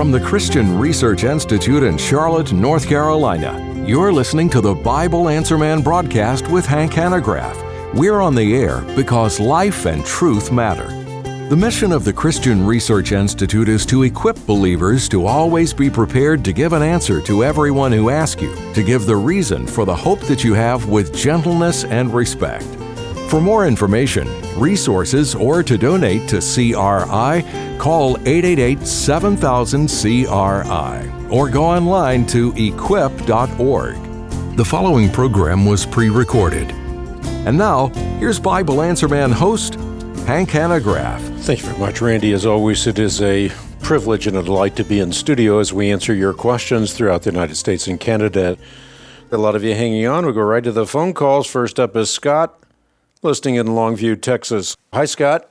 From the Christian Research Institute in Charlotte, North Carolina, you're listening to the Bible Answer Man broadcast with Hank Hanegraaff. We're on the air because life and truth matter. The mission of the Christian Research Institute is to equip believers to always be prepared to give an answer to everyone who asks you, to give the reason for the hope that you have with gentleness and respect. For more information, resources, or to donate to CRI, call 888-7000-CRI or go online to equip.org. The following program was pre-recorded. And now, here's Bible Answer Man host, Hank Hanegraaff. Thank you very much, Randy. As always, it is a privilege and a delight to be in studio as we answer your questions throughout the United States and Canada. A lot of you hanging on. We'll go right to the phone calls. First up is Scott, listening in Longview, Texas. Hi, Scott.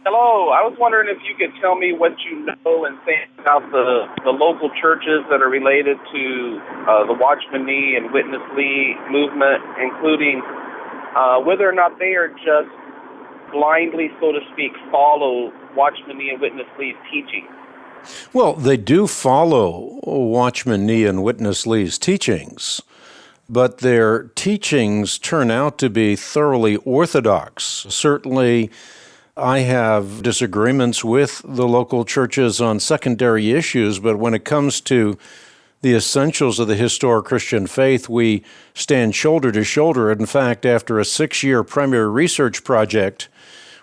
Hello. I was wondering if you could tell me what you know and think about the local churches that are related to the Watchman Nee and Witness Lee movement, including whether or not they are just blindly, so to speak, follow Watchman Nee and Witness Lee's teaching. Well, they do follow Watchman Nee and Witness Lee's teachings, but their teachings turn out to be thoroughly orthodox. Certainly, I have disagreements with the local churches on secondary issues, but when it comes to the essentials of the historic Christian faith, we stand shoulder to shoulder. In fact, after a 6-year primary research project,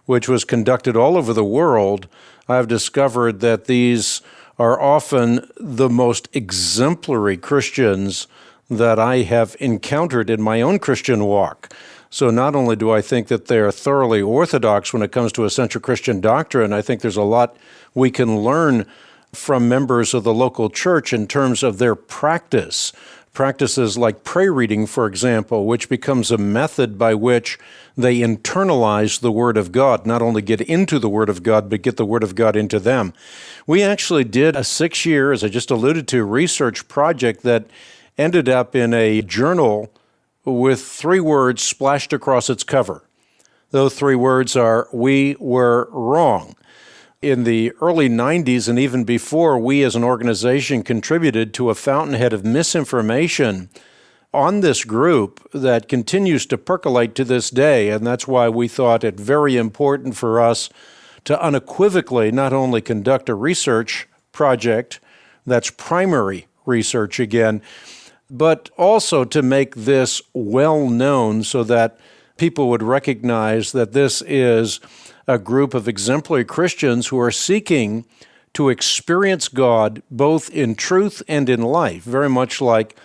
which was conducted all over the world, I've discovered that these are often the most exemplary Christians that I have encountered in my own Christian walk. So not only do I think that they are thoroughly orthodox when it comes to essential Christian doctrine, I think there's a lot we can learn from members of the local church in terms of their practices like prayer reading, for example, which becomes a method by which they internalize the Word of God, not only get into the Word of God, but get the Word of God into them. We actually did a 6-year, as I just alluded to, research project that ended up in a journal with 3 words splashed across its cover. Those 3 words are, "We were wrong." In the early 90s and even before, we as an organization contributed to a fountainhead of misinformation on this group that continues to percolate to this day, and that's why we thought it very important for us to unequivocally not only conduct a research project that's primary research again, but also to make this well known so that people would recognize that this is a group of exemplary Christians who are seeking to experience God both in truth and in life, very much like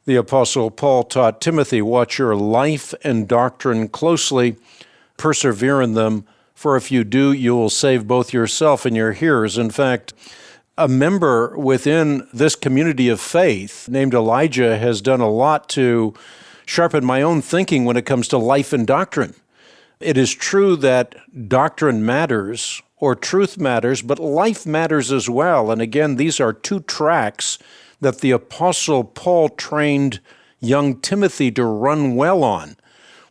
the Apostle Paul taught Timothy, watch your life and doctrine closely, persevere in them, for if you do, you will save both yourself and your hearers. In fact, a member within this community of faith named Elijah has done a lot to sharpen my own thinking when it comes to life and doctrine. It is true that doctrine matters or truth matters, but life matters as well. And again, these are 2 tracks that the Apostle Paul trained young Timothy to run well on,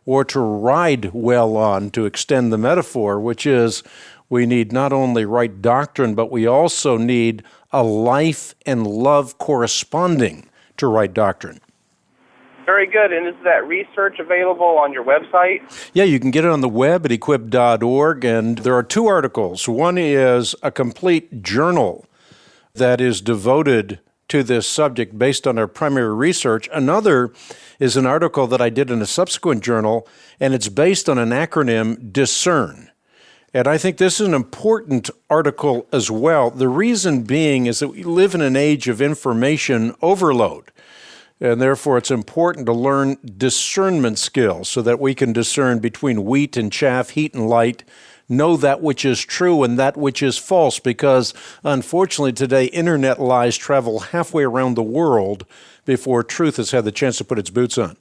or to ride well on, to extend the metaphor, which is we need not only right doctrine, but we also need a life and love corresponding to right doctrine. Very good. And is that research available on your website? Yeah, you can get it on the web at equip.org, and there are 2 articles. One is a complete journal that is devoted to this subject based on our primary research. Another is an article that I did in a subsequent journal, and it's based on an acronym, DISCERN. And I think this is an important article as well. The reason being is that we live in an age of information overload. And therefore, it's important to learn discernment skills so that we can discern between wheat and chaff, heat and light, know that which is true and that which is false, because unfortunately today, internet lies travel halfway around the world before truth has had the chance to put its boots on.